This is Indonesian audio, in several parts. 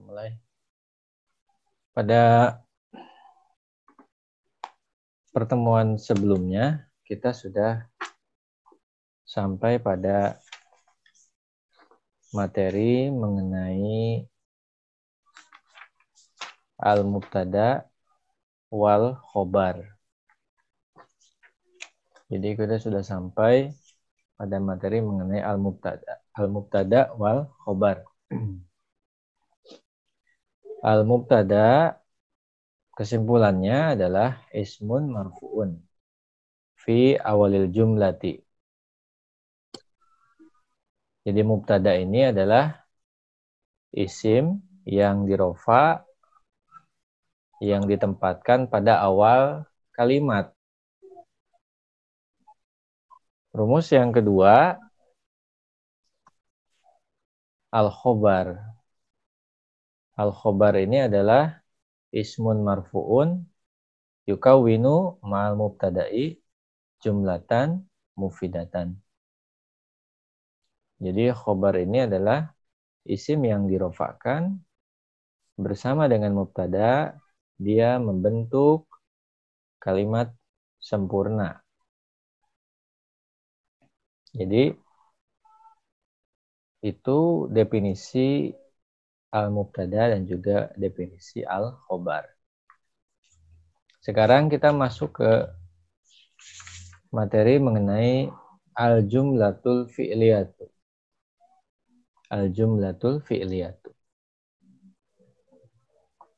mulai. Pada pertemuan sebelumnya kita sudah sampai pada materi mengenai al-mubtada wal khobar. Jadi kita sudah sampai pada materi mengenai al-mubtada wal khobar. Al-mubtada kesimpulannya adalah ismun marfu'un fi awalil jumlati. Jadi mubtada ini adalah isim yang dirofa yang ditempatkan pada awal kalimat. Rumus yang kedua, al-khobar. Al-khobar ini adalah ismun marfu'un yukawwinu ma'al mubtada'i jumlatan mufidatan. Jadi khobar ini adalah isim yang dirofakkan bersama dengan mubtada, dia membentuk kalimat sempurna. Jadi itu definisi al-mubtada dan juga definisi al-khobar. Sekarang kita masuk ke materi mengenai al-jumlatul fi'liyatu. Al-jumlatul fi'liyatu.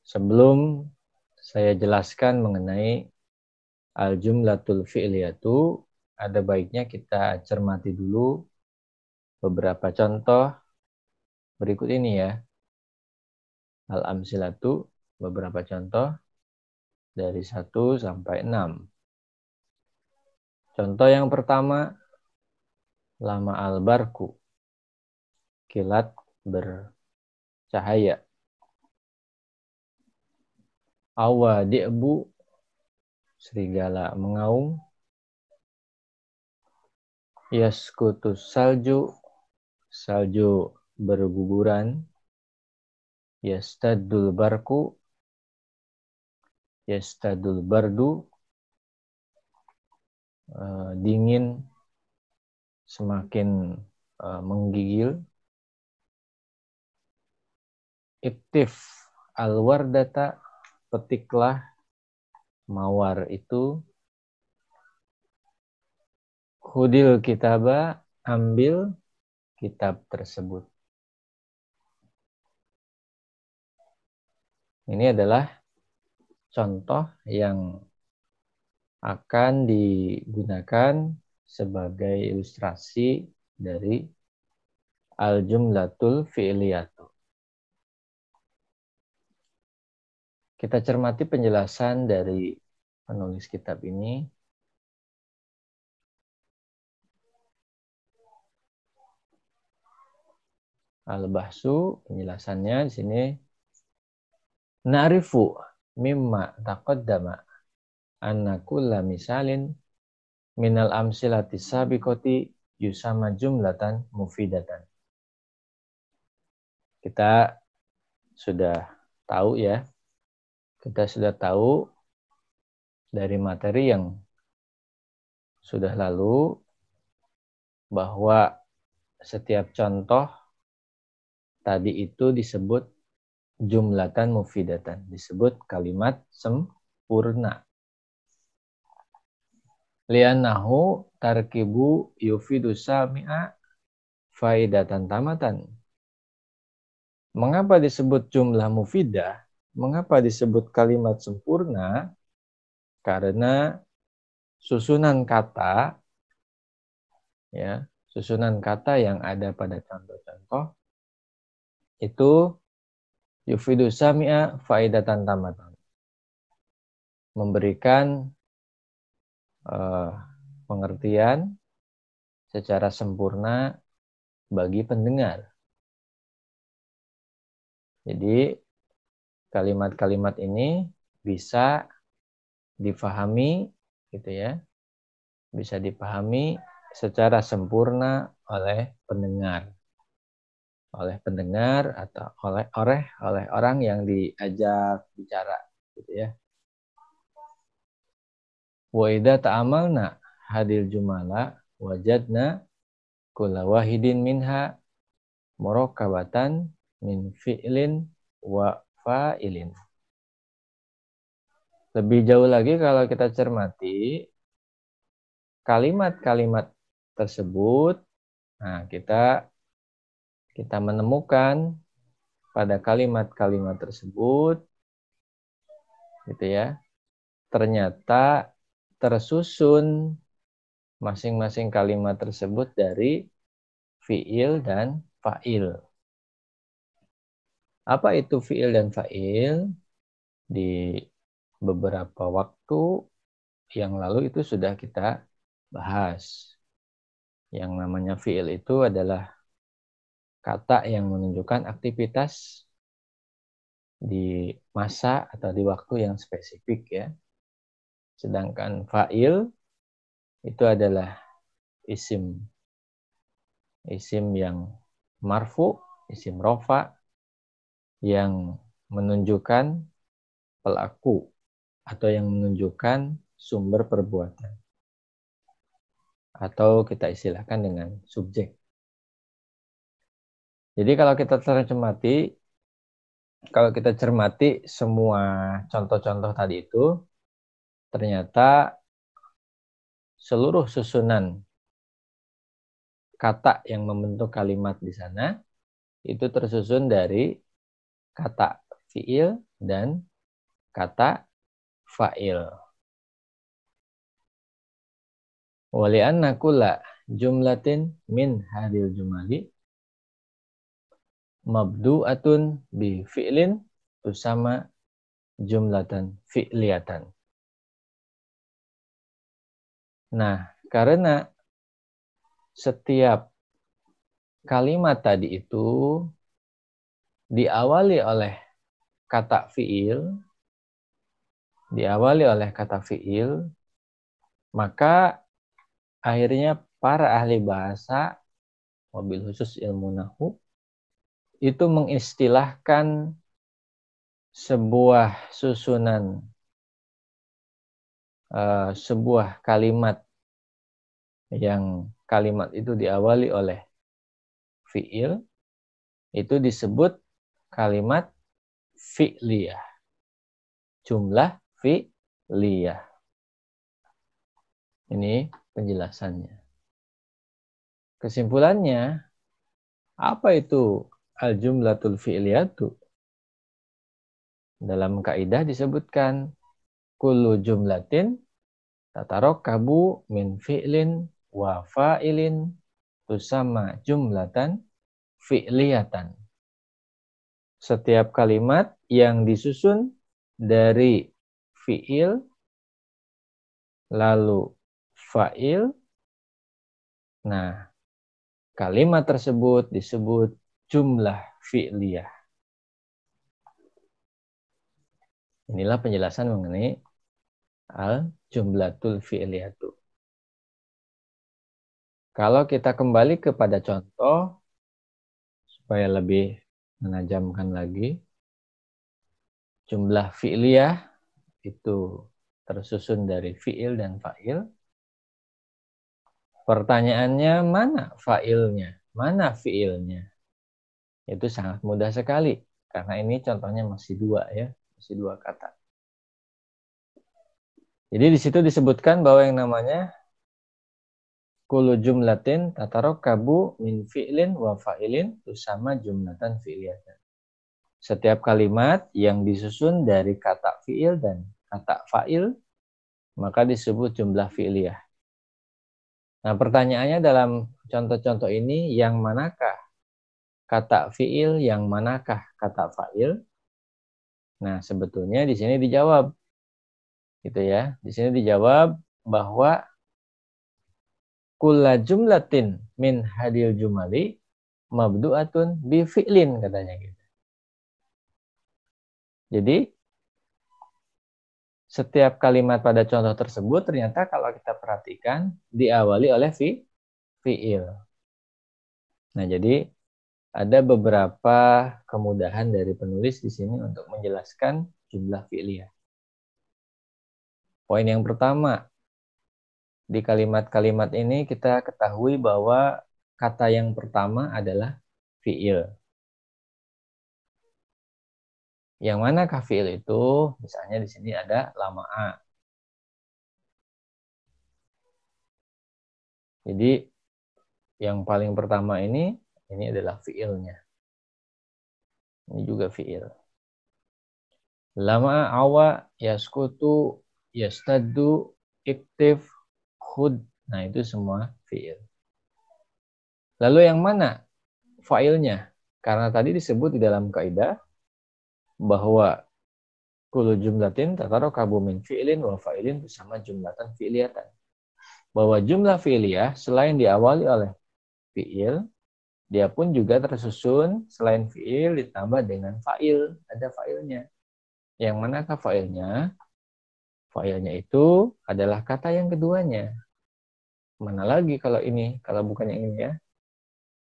Sebelum saya jelaskan mengenai al-jumlatul fi'liyatu, ada baiknya kita cermati dulu beberapa contoh berikut ini ya. Al-amsilatu, beberapa contoh dari 1 sampai 6. Contoh yang pertama, lama al-barku, kilat bercahaya. Awa di'bu, serigala mengaum. Yaskutus salju, salju berguguran. Yastadul barku, yastadul bardu, dingin semakin menggigil. Iktif al-wardata, petiklah mawar itu. Khudil kitaba, ambil kitab tersebut. Ini adalah contoh yang akan digunakan sebagai ilustrasi dari al-jumlatul fi'liyatu. Kita cermati penjelasan dari penulis kitab ini. Al-bahsu, penjelasannya di sini. Na'rifu mimma taqaddama anna kulla misalin minal amsilati sabiqati yusama jumlatan mufidatan. Kita sudah tahu ya. Kita sudah tahu dari materi yang sudah lalu bahwa setiap contoh tadi itu disebut jumlatan mufidatan, disebut kalimat sempurna. Li'annahu tarkibu yufidu sami'a faidatan tamatan. Mengapa disebut jumlah mufidah? Mengapa disebut kalimat sempurna? Karena susunan kata, ya, susunan kata yang ada pada contoh-contoh itu yufidu sami'a faidatan tamatan, memberikan pengertian secara sempurna bagi pendengar. Jadi kalimat-kalimat ini bisa difahami gitu ya. Bisa dipahami secara sempurna oleh pendengar. oleh pendengar atau oleh orang yang diajak bicara gitu ya. Wa idza ta'amalna hadil jumala wajadna kulla wahidin minha murakkabatan min fi'lin wa fa'ilin. Lebih jauh lagi kalau kita cermati kalimat-kalimat tersebut, nah kita menemukan pada kalimat-kalimat tersebut gitu ya, ternyata tersusun masing-masing kalimat tersebut dari fiil dan fa'il. Apa itu fiil dan fa'il? Di beberapa waktu yang lalu itu sudah kita bahas. Yang namanya fiil itu adalah kata yang menunjukkan aktivitas di masa atau di waktu yang spesifik ya. Sedangkan fa'il itu adalah isim yang marfu, isim rofa yang menunjukkan pelaku atau yang menunjukkan sumber perbuatan. Atau kita istilahkan dengan subjek. Jadi kalau kita cermati semua contoh-contoh tadi itu, ternyata seluruh susunan kata yang membentuk kalimat di sana itu tersusun dari kata fiil dan kata fa'il. Wali'anna kulla jumlatin min hadil jumali mabdu'atun bi fi'lin tusama jumlatan fi'liyatan. Nah, karena setiap kalimat tadi itu diawali oleh kata fi'il, maka akhirnya para ahli bahasa, wabil khusus ilmu nahwu, itu mengistilahkan sebuah susunan, sebuah kalimat yang kalimat itu diawali oleh fi'il, itu disebut kalimat fi'liyah. Jumlah fi'liyah. Ini penjelasannya. Kesimpulannya, apa itu al-jumlatul fi'liyatu? Dalam kaidah disebutkan kullu jumlatin tatarakabu min fi'lin wa fa'ilin tusamma jumlatan fi'liyatan. Setiap kalimat yang disusun dari fi'il lalu fa'il, nah kalimat tersebut disebut jumlah fi'liyah. Inilah penjelasan mengenai al-jumlatul fi'liyatu. Kalau kita kembali kepada contoh, supaya lebih menajamkan lagi, jumlah fi'liyah itu tersusun dari fi'il dan fa'il. Pertanyaannya, mana fa'ilnya? Mana fi'ilnya? Itu sangat mudah sekali. Karena ini contohnya masih dua ya. Masih dua kata. Jadi di situ disebutkan bahwa yang namanya kullu jumlatin tatarakabu min fi'lin wa fa'ilin tusama jumlatan fi'liyatan. Setiap kalimat yang disusun dari kata fi'il dan kata fa'il, maka disebut jumlah fi'liyah. Nah, pertanyaannya dalam contoh-contoh ini, yang manakah kata fi'il, yang manakah kata fa'il? Nah, sebetulnya di sini dijawab. Gitu ya. Di sini dijawab bahwa kulla jumlatin min hadil jumali mabdu'atun bi fi'lin, katanya gitu. Jadi setiap kalimat pada contoh tersebut ternyata kalau kita perhatikan diawali oleh fi'il. Nah, jadi ada beberapa kemudahan dari penulis di sini untuk menjelaskan jumlah fi'liyah. Poin yang pertama, di kalimat-kalimat ini kita ketahui bahwa kata yang pertama adalah fi'il. Yang manakah fi'il itu? Misalnya di sini ada lama'a. Jadi yang paling pertama ini adalah fi'ilnya. Ini juga fi'il. Lama awa yaskutu yastaddu iktif khud. Nah, itu semua fi'il. Lalu yang mana fa'ilnya? Karena tadi disebut di dalam kaidah bahwa kullu jumlatin tatarakabu min fi'lin wa fa'ilin bersama jumlatan fi'liyatan. Bahwa jumlah fi'liyah selain diawali oleh fi'il, dia pun juga tersusun selain fi'il ditambah dengan fa'il. Ada fa'ilnya. Yang manakah fa'ilnya? Fa'ilnya itu adalah kata yang keduanya. Mana lagi kalau ini? Kalau bukan yang ini ya.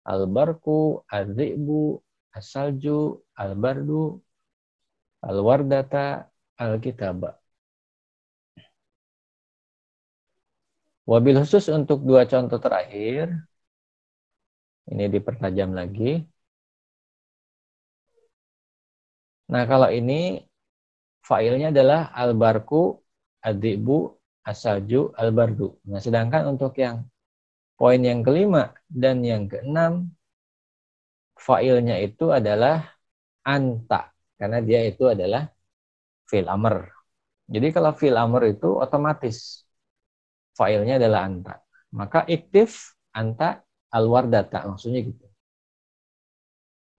Al-barku, al-zi'bu, as-salju, al-bardu, al-wardata, al-kitaba. Wabil khusus untuk dua contoh terakhir, ini dipertajam lagi. Nah, kalau ini fa'ilnya adalah al-barku, al-zi'bu, as-salju, al-bardu. Nah, sedangkan untuk yang poin yang kelima dan yang keenam, fa'ilnya itu adalah anta. Karena dia itu adalah fi'il amr. Jadi kalau fi'il amr itu otomatis fa'ilnya adalah anta. Maka iktif anta al-wardata. Maksudnya gitu.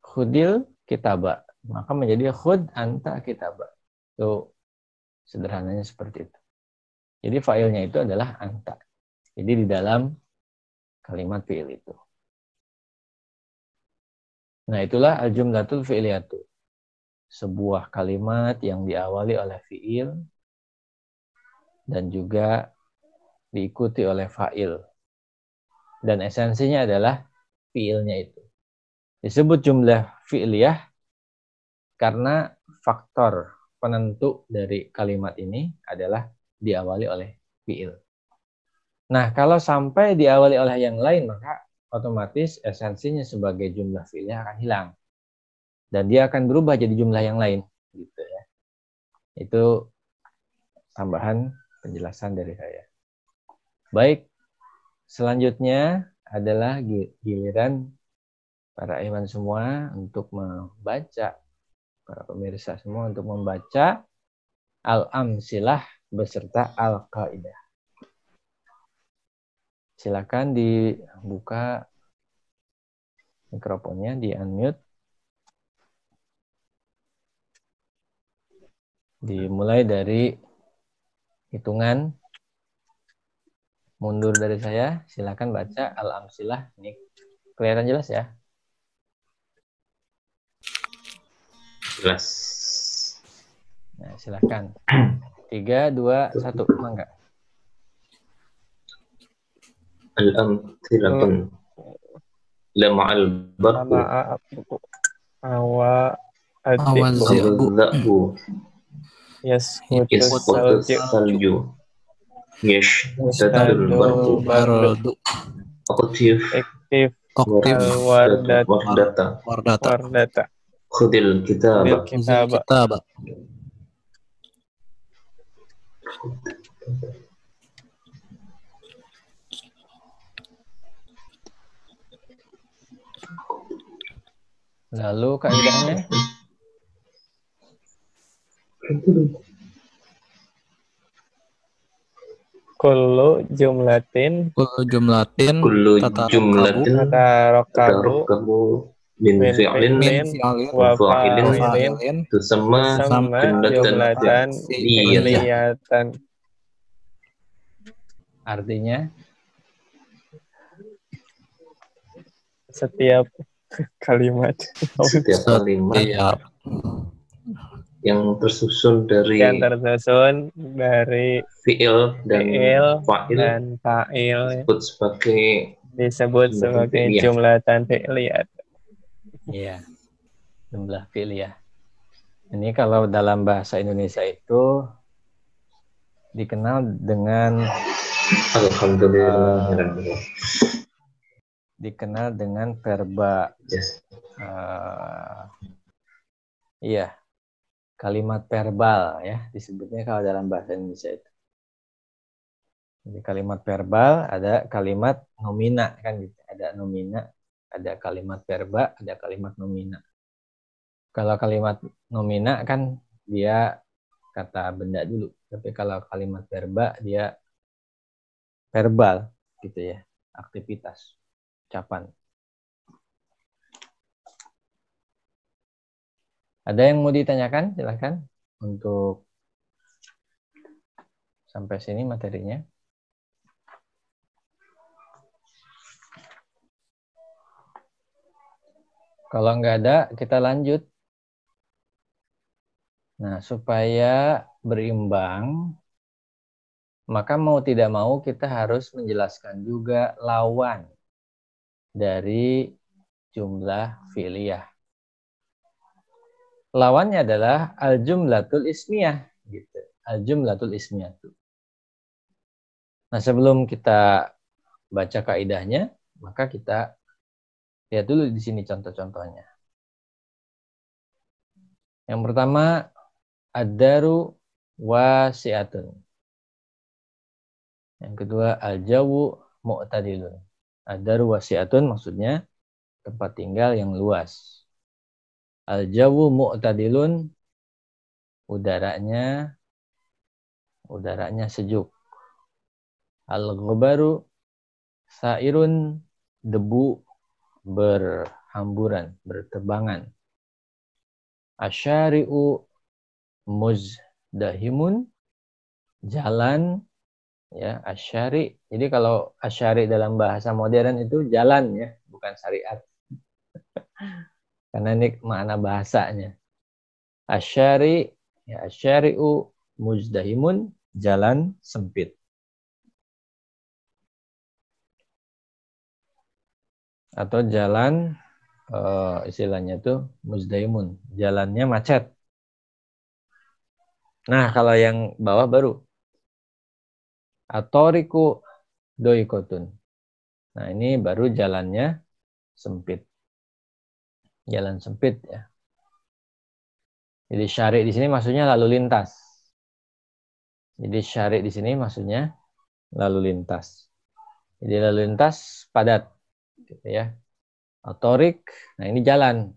Khudil kitaba. Maka menjadi khud anta kitaba. Itu sederhananya seperti itu. Jadi fa'ilnya itu adalah anta. Jadi di dalam kalimat fi'il itu. Nah, itulah al-jumlatul fi'liyatu. Sebuah kalimat yang diawali oleh fi'il dan juga diikuti oleh fa'il. Dan esensinya adalah fi'ilnya itu. Disebut jumlah fi'liyah karena faktor penentu dari kalimat ini adalah diawali oleh fi'il. Nah, kalau sampai diawali oleh yang lain, maka otomatis esensinya sebagai jumlah fi'liyah akan hilang. Dan dia akan berubah jadi jumlah yang lain. Gitu ya. Itu tambahan penjelasan dari saya. Baik, selanjutnya adalah giliran para iman semua untuk membaca, para pemirsa semua untuk membaca al-amsilah beserta al-qaidah. Silakan dibuka mikrofonnya, di-unmute. Dimulai dari hitungan mundur dari saya, silakan baca al-amsilah. Ini kelihatan jelas ya? Jelas. Nah, silakan. 3, 2, 1, mangga. Al-amsilatun lama al-barku awa al-dhabu yasqutu salju yashtadul bardu aqtif wardata khudil kitaba. Lalu kaidahnya? Kullu jumlatin tatarakabu min fi'lin wa fa'ilin tusamma jumlatan fi'liyatan. Artinya? Setiap kalimat yang tersusun dari fi'il dan fa'il disebut sebagai jumlatan fi'liyat. Iya, jumlah fi'liyah. Ini kalau dalam bahasa Indonesia itu dikenal dengan Alhamdulillah. dikenal dengan verba. Yes. Iya, kalimat verbal ya disebutnya kalau dalam bahasa Indonesia itu. Jadi kalimat verbal ada kalimat nomina kan gitu. Ada nomina, ada kalimat verba, ada kalimat nomina. Kalau kalimat nomina kan dia kata benda dulu, tapi kalau kalimat verba dia verbal gitu ya, aktivitas, ucapan. Ada yang mau ditanyakan? Silakan untuk sampai sini materinya. Kalau nggak ada, kita lanjut. Nah, supaya berimbang, maka mau tidak mau kita harus menjelaskan juga lawan dari jumlah fi'liyah. Lawannya adalah al-jumlatul ismiyah gitu. Al-jumlatul ismiyah itu. Nah, sebelum kita baca kaidahnya, maka kita lihat dulu di sini contoh-contohnya. Yang pertama, ad-daru wasi'atun. Yang kedua, al-jawu mu'tadilun. Ad-daru wasi'atun maksudnya tempat tinggal yang luas. Al-jawu mu'tadilun, udaranya sejuk. Al-ghubaru sairun, debu berhamburan, berterbangan. Asyari'u muzdahimun, jalan ya, asyari. Jadi kalau asyari dalam bahasa modern itu jalan ya, bukan syariat. Karena ini makna bahasanya. Asyari ya, asyari'u muzdahimun, jalan sempit. Atau jalan istilahnya itu muzdahimun, jalannya macet. Nah, kalau yang bawah baru atoriku doikotun. Nah, ini baru jalannya sempit. Jalan sempit ya. Jadi syari di sini maksudnya lalu lintas. Jadi syari di sini maksudnya lalu lintas. Jadi lalu lintas padat gitu ya. Atorik, nah ini jalan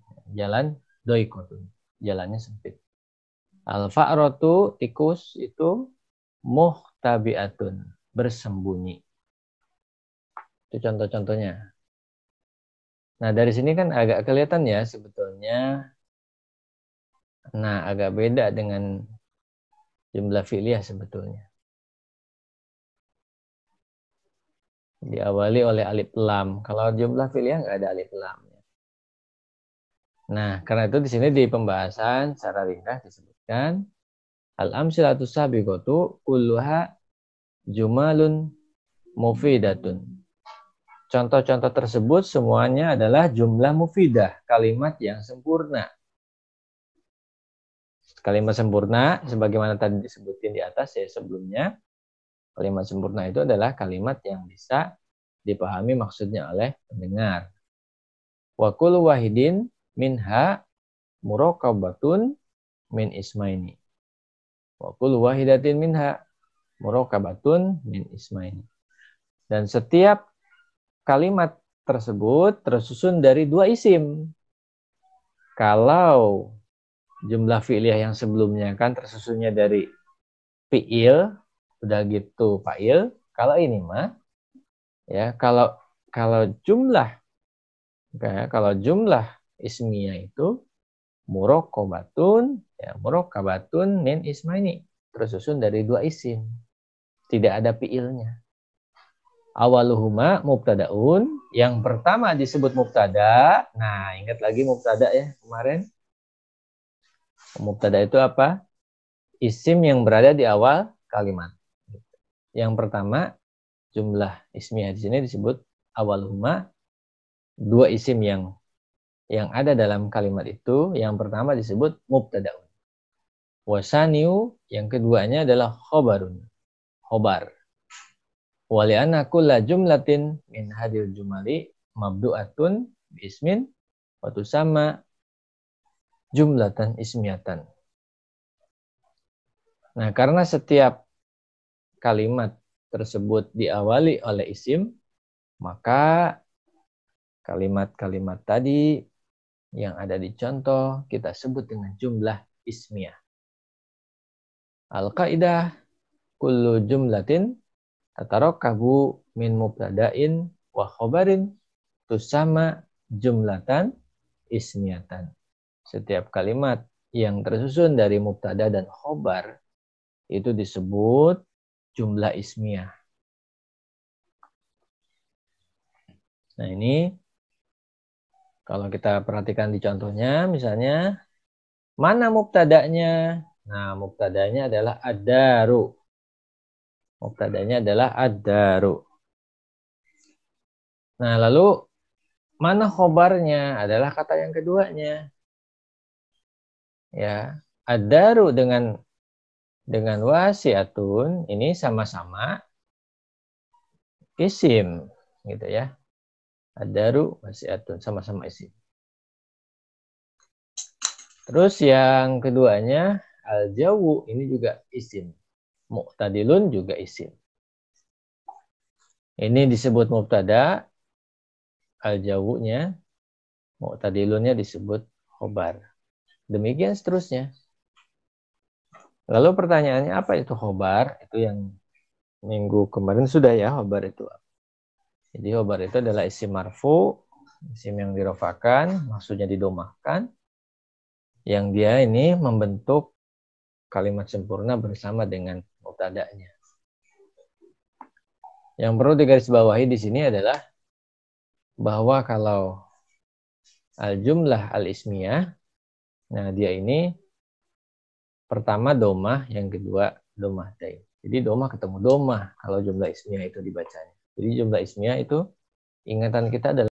doikotun. Jalannya sempit. Al-fa'rotu, tikus itu muhtabi'atun, bersembunyi. Itu contoh-contohnya. Nah, dari sini kan agak kelihatan ya sebetulnya. Nah, agak beda dengan jumlah fi'liyah sebetulnya. Diawali oleh alif lam. Kalau jumlah fi'liyah nggak ada alif lam. Nah, karena itu di sini di pembahasan secara ringkas disebutkan al-amsilatu sabiqatu kulluha jumalun mufidatun. Contoh-contoh tersebut semuanya adalah jumlah mufidah, kalimat yang sempurna. Kalimat sempurna, sebagaimana tadi disebutin di atas ya sebelumnya, kalimat sempurna itu adalah kalimat yang bisa dipahami maksudnya oleh pendengar. Wa kullu wahidin minha murakabatun min ismaini. Wa kullu wahidatin minha murakabatun min ismaini. Dan setiap kalimat tersebut tersusun dari dua isim. Kalau jumlah fi'liyah yang sebelumnya kan tersusunnya dari fi'il, udah gitu fa'il. Kalau ini mah ya kalau jumlah ismiyah itu murakabatun min ismaini, tersusun dari dua isim. Tidak ada fi'ilnya. Awaluhuma mubtadaun, yang pertama disebut mubtada. Nah, ingat lagi mubtada ya kemarin. Mubtada itu apa? Isim yang berada di awal kalimat. Yang pertama, jumlah ismiyah di sini disebut awaluhuma, dua isim yang yang ada dalam kalimat itu, yang pertama disebut mubtada'un. Wasaniu, yang keduanya adalah khobarun. Khobar. Wali'anna kulla jumlatin min hadil jumali mabdu'atun bismin wa tusamma jumlatan ismiyatan. Nah, karena setiap kalimat tersebut diawali oleh isim, maka kalimat-kalimat tadi yang ada di contoh kita sebut dengan jumlah ismiyah. Al-qaidah kullu jumlatin tatarakabu min mubtada'in wa khobarin tusamma jumlatan ismiyatan. Setiap kalimat yang tersusun dari mubtada dan khobar itu disebut jumlah ismiyah. Nah, ini kalau kita perhatikan di contohnya, misalnya mana mubtada'nya? Nah, mubtada'nya adalah ad-daru. Mubtada'nya adalah ad-daru. Nah, lalu mana khobarnya? Adalah kata yang keduanya. Ya, ad-daru dengan wasiatun ini sama-sama isim, gitu ya. Ad-daru wasiatun sama-sama isim. Terus yang keduanya al-jawu ini juga isim. Mu'tadilun juga isim. Ini disebut mubtada, al-jawunya, mu'tadilunnya disebut khobar. Demikian seterusnya. Lalu pertanyaannya apa itu khobar? Itu yang minggu kemarin sudah ya, khobar itu. Jadi khobar itu adalah isim marfu, isim yang dirofakan, maksudnya didomahkan, yang dia ini membentuk kalimat sempurna bersama dengan mubtada'nya. Yang perlu digarisbawahi di sini adalah bahwa kalau al-jumlah al-ismiyah, nah dia ini pertama domah, yang kedua domah tain. Jadi domah ketemu domah kalau jumlah ismiyah itu dibacanya. Jadi jumlah ismiyah itu ingatan kita adalah